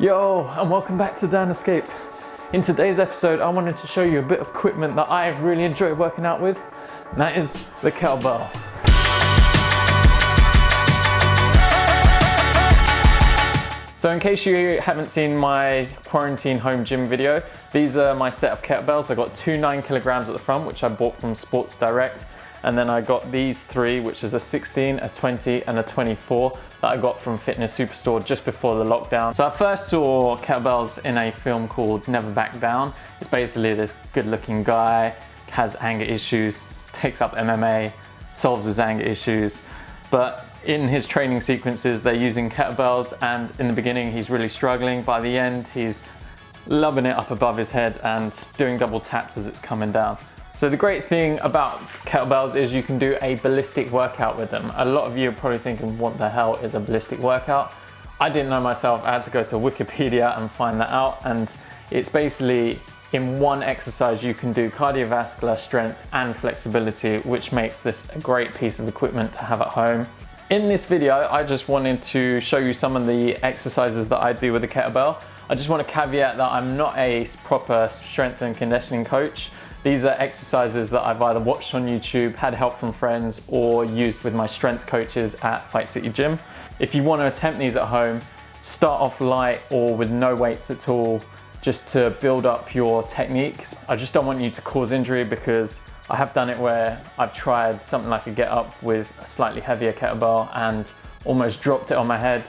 Yo, and welcome back to Dan Escaped. In today's episode, I wanted to show you a bit of equipment that I really enjoy working out with, and that is the kettlebell. So in case you haven't seen my quarantine home gym video, these are my set of kettlebells. I got two 9 kilograms at the front, which I bought from Sports Direct. And then I got these three, which is a 16, a 20, and a 24 that I got from Fitness Superstore just before the lockdown. So I first saw kettlebells in a film called Never Back Down. It's basically this good looking guy, has anger issues, takes up MMA, solves his anger issues. But in his training sequences, they're using kettlebells, and in the beginning, he's really struggling. By the end, he's lobbing it up above his head and doing double taps as it's coming down. So the great thing about kettlebells is you can do a ballistic workout with them. A lot of you are probably thinking, what the hell is a ballistic workout? I didn't know myself. I had to go to Wikipedia and find that out. And it's basically in one exercise you can do cardiovascular, strength, and flexibility, which makes this a great piece of equipment to have at home. In this video, I just wanted to show you some of the exercises that I do with the kettlebell. I just want to caveat that I'm not a proper strength and conditioning coach. These are exercises that I've either watched on YouTube, had help from friends, or used with my strength coaches at Fight City Gym. If you want to attempt these at home, start off light or with no weights at all, just to build up your techniques. I just don't want you to cause injury, because I have done it where I've tried something like a get up with a slightly heavier kettlebell and almost dropped it on my head,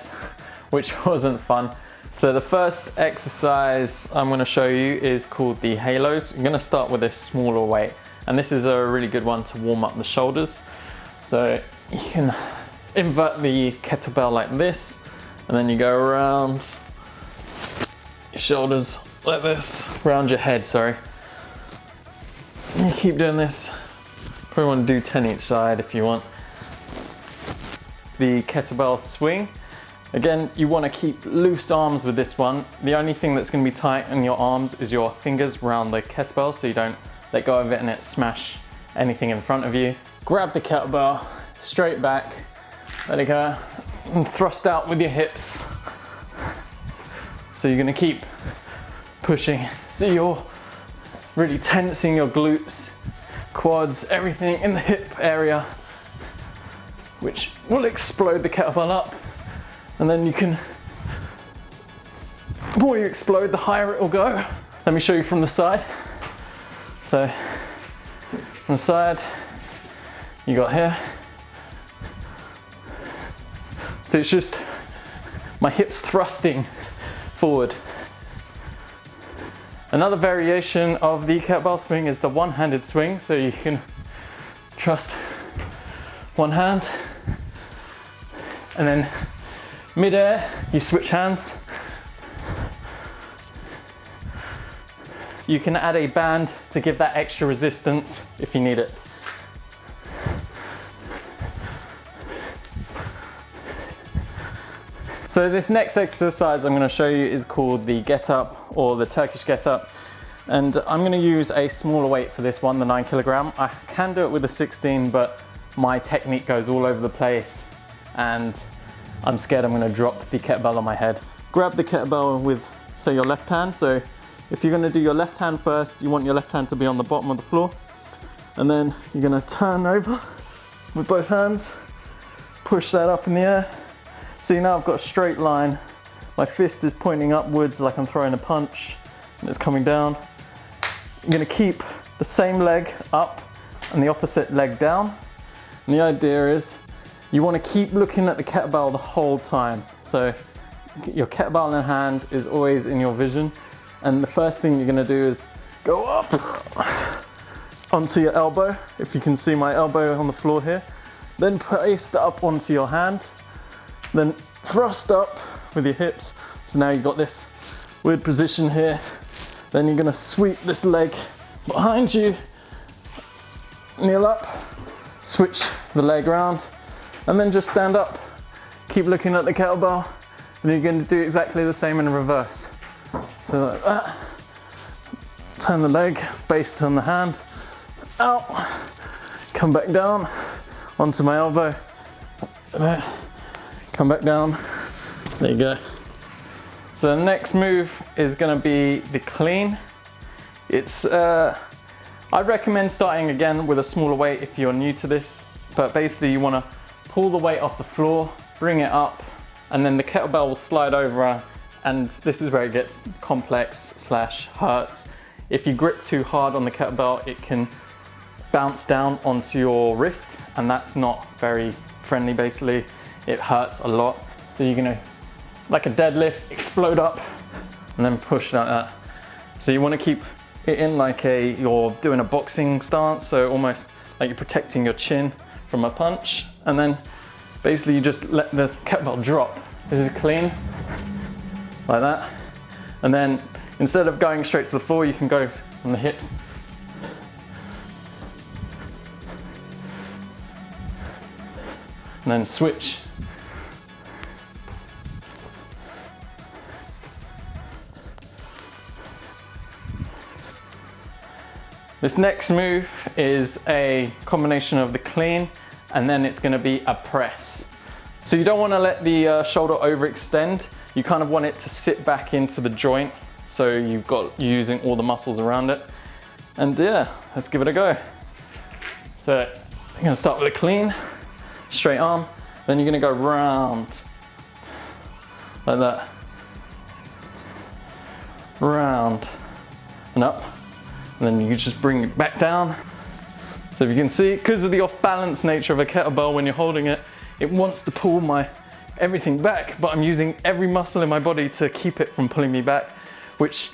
which wasn't fun. So the first exercise I'm going to show you is called the halos. You're going to start with a smaller weight, and this is a really good one to warm up the shoulders. So you can invert the kettlebell like this, and then you go around your shoulders like this, around your head, sorry. And you keep doing this. Probably want to do 10 each side if you want. The kettlebell swing. Again, you want to keep loose arms with this one. The only thing that's going to be tight in your arms is your fingers around the kettlebell, so you don't let go of it and it smash anything in front of you. Grab the kettlebell, straight back, let it go, and thrust out with your hips. So you're going to keep pushing. So you're really tensing your glutes, quads, everything in the hip area, which will explode the kettlebell up. And then you can, the more you explode, the higher it will go. Let me show you from the side. So from the side, you got here. So it's just my hips thrusting forward. Another variation of the kettlebell swing is the one-handed swing. So you can trust one hand, and then mid-air, you switch hands. You can add a band to give that extra resistance if you need it. So this next exercise I'm going to show you is called the get up, or the Turkish get up. And I'm going to use a smaller weight for this one, the 9 kilogram. I can do it with a 16, but my technique goes all over the place, and I'm scared I'm going to drop the kettlebell on my head. Grab the kettlebell with, say, your left hand. So if you're going to do your left hand first, you want your left hand to be on the bottom of the floor. And then you're going to turn over with both hands, push that up in the air. See, now I've got a straight line. My fist is pointing upwards like I'm throwing a punch, and it's coming down. I'm going to keep the same leg up and the opposite leg down. And the idea is you want to keep looking at the kettlebell the whole time. So your kettlebell in hand is always in your vision. And the first thing you're going to do is go up onto your elbow. If you can see my elbow on the floor here. Then place that up onto your hand. Then thrust up with your hips. So now you've got this weird position here. Then you're going to sweep this leg behind you. Kneel up. Switch the leg around. And then just stand up, keep looking at the kettlebell, and you're going to do exactly the same in reverse. So like that, turn the leg, base turn the hand, out, come back down, onto my elbow, there, come back down, there you go. So the next move is gonna be the clean. It's, I'd recommend starting again with a smaller weight if you're new to this, but basically you wanna pull the weight off the floor, bring it up, and then the kettlebell will slide over, and this is where it gets complex / hurts. If you grip too hard on the kettlebell, it can bounce down onto your wrist, and that's not very friendly basically. It hurts a lot. So you're gonna, like a deadlift, explode up and then push like that. So you wanna keep it in like you're doing a boxing stance, so almost like you're protecting your chin from a punch, and then basically you just let the kettlebell drop. This is clean, like that. And then instead of going straight to the floor, you can go on the hips. And then switch. This next move is a combination of the clean, and then it's gonna be a press. So you don't wanna let the shoulder overextend. You kind of want it to sit back into the joint, so you're using all the muscles around it. And yeah, let's give it a go. So you're gonna start with a clean, straight arm, then you're gonna go round, like that. Round, and up. And then you just bring it back down. So if you can see, because of the off-balance nature of a kettlebell when you're holding it, it wants to pull everything back, but I'm using every muscle in my body to keep it from pulling me back, which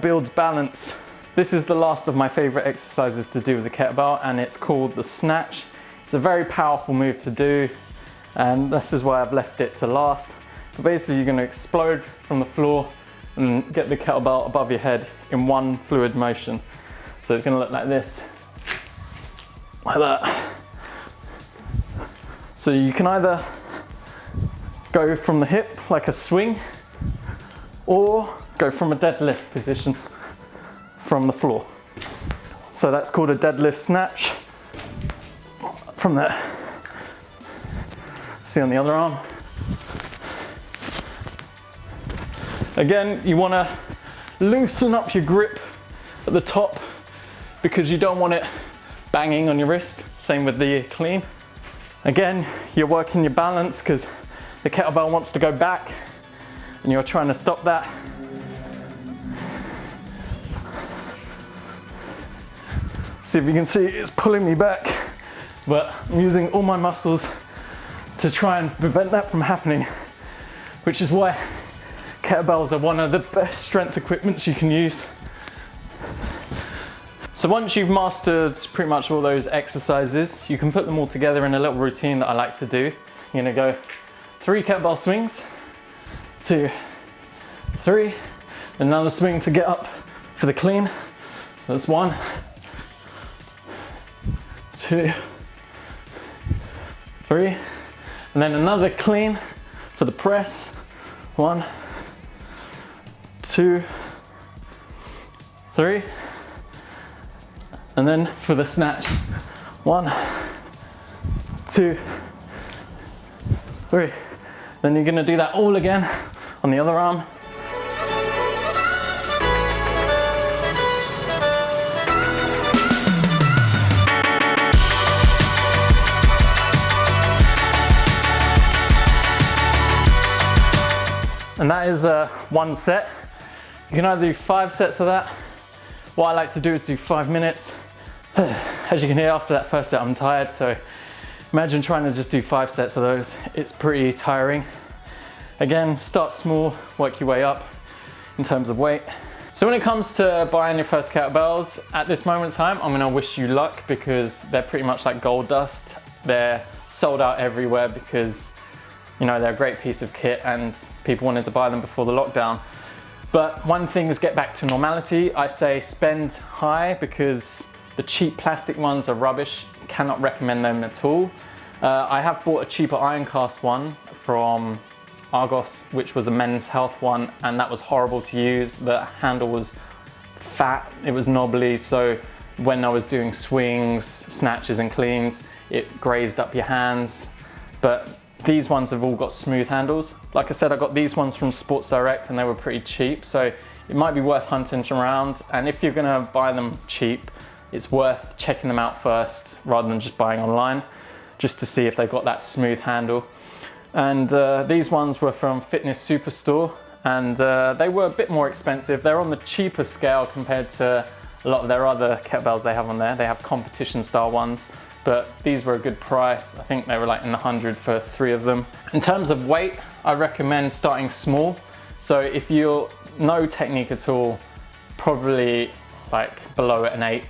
builds balance. This is the last of my favorite exercises to do with the kettlebell, and it's called the snatch. It's a very powerful move to do, and this is why I've left it to last. But basically you're gonna explode from the floor and get the kettlebell above your head in one fluid motion. So it's gonna look like this, like that. So you can either go from the hip like a swing, or go from a deadlift position from the floor. So that's called a deadlift snatch. From there. See on the other arm. Again, you want to loosen up your grip at the top because you don't want it banging on your wrist. Same with the clean. Again, you're working your balance because the kettlebell wants to go back and you're trying to stop that. See if you can see it's pulling me back, but I'm using all my muscles to try and prevent that from happening, which is why kettlebells are one of the best strength equipments you can use. So once you've mastered pretty much all those exercises, you can put them all together in a little routine that I like to do. You're gonna go 3 kettlebell swings, 2, 3, another swing to get up for the clean. So that's 1, 2, 3, and then another clean for the press. 1, 2, 3, and then for the snatch. 1, 2, 3. Then you're gonna do that all again on the other arm. And that is one set. You can either do 5 sets of that. What I like to do is do 5 minutes. As you can hear, after that first set, I'm tired. So imagine trying to just do 5 sets of those. It's pretty tiring. Again, start small, work your way up in terms of weight. So when it comes to buying your first kettlebells, at this moment in time, I'm gonna wish you luck because they're pretty much like gold dust. They're sold out everywhere because they're a great piece of kit and people wanted to buy them before the lockdown. But one thing is get back to normality. I say spend high because the cheap plastic ones are rubbish. Cannot recommend them at all. I have bought a cheaper iron cast one from Argos, which was a Men's Health one, and that was horrible to use. The handle was fat, it was knobbly, so when I was doing swings, snatches and cleans, it grazed up your hands. But these ones have all got smooth handles. Like I said, I got these ones from Sports Direct and they were pretty cheap, so it might be worth hunting around. And if you're gonna buy them cheap, it's worth checking them out first rather than just buying online, just to see if they've got that smooth handle. And these ones were from Fitness Superstore, and they were a bit more expensive. They're on the cheaper scale compared to a lot of their other kettlebells they have on there. They have competition style ones, but these were a good price. I think they were like in the 100 for 3 of them. In terms of weight, I recommend starting small. So if you're no technique at all, probably like below an 8,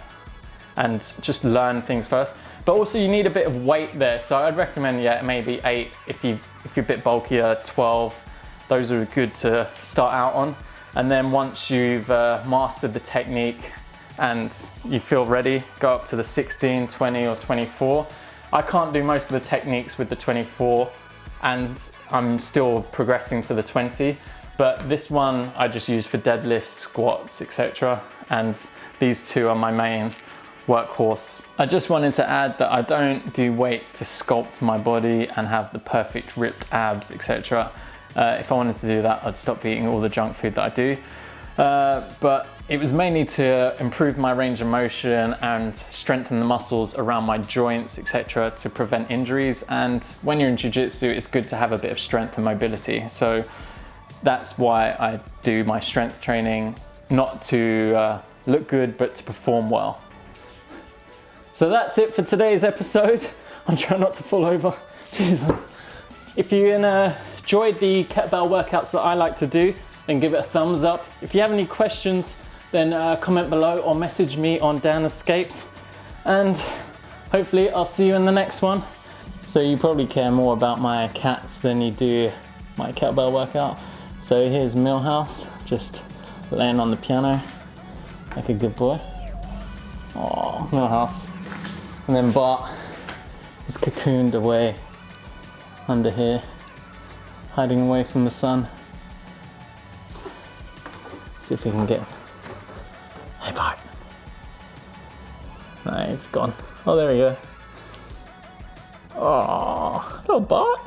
and just learn things first. But also you need a bit of weight there, so I'd recommend, yeah, maybe 8 if you're a bit bulkier, 12. Those are good to start out on. And then once you've mastered the technique and you feel ready, go up to the 16, 20 or 24. I can't do most of the techniques with the 24 and I'm still progressing to the 20, but this one I just use for deadlifts, squats, etc. And these 2 are my main workhorse. I just wanted to add that I don't do weights to sculpt my body and have the perfect ripped abs, etc. If I wanted to do that, I'd stop eating all the junk food that I do. But it was mainly to improve my range of motion and strengthen the muscles around my joints, etc., to prevent injuries. And when you're in jiu-jitsu, it's good to have a bit of strength and mobility. So that's why I do my strength training, not to look good, but to perform well. So that's it for today's episode. I'm trying not to fall over. Jesus. If you enjoyed the kettlebell workouts that I like to do, then give it a thumbs up. If you have any questions, then comment below or message me on Dan Escapes. And hopefully I'll see you in the next one. So you probably care more about my cats than you do my kettlebell workout. So here's Millhouse, just laying on the piano like a good boy. Oh, Millhouse. And then Bart is cocooned away under here, hiding away from the sun. See if we can get him. Hey Bart. No, he's gone. Oh, there we go. Oh, little Bart.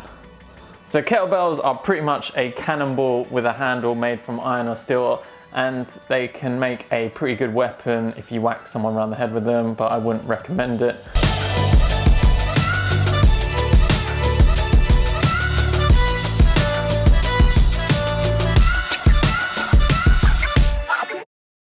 So kettlebells are pretty much a cannonball with a handle made from iron or steel, and they can make a pretty good weapon if you whack someone around the head with them, but I wouldn't recommend it.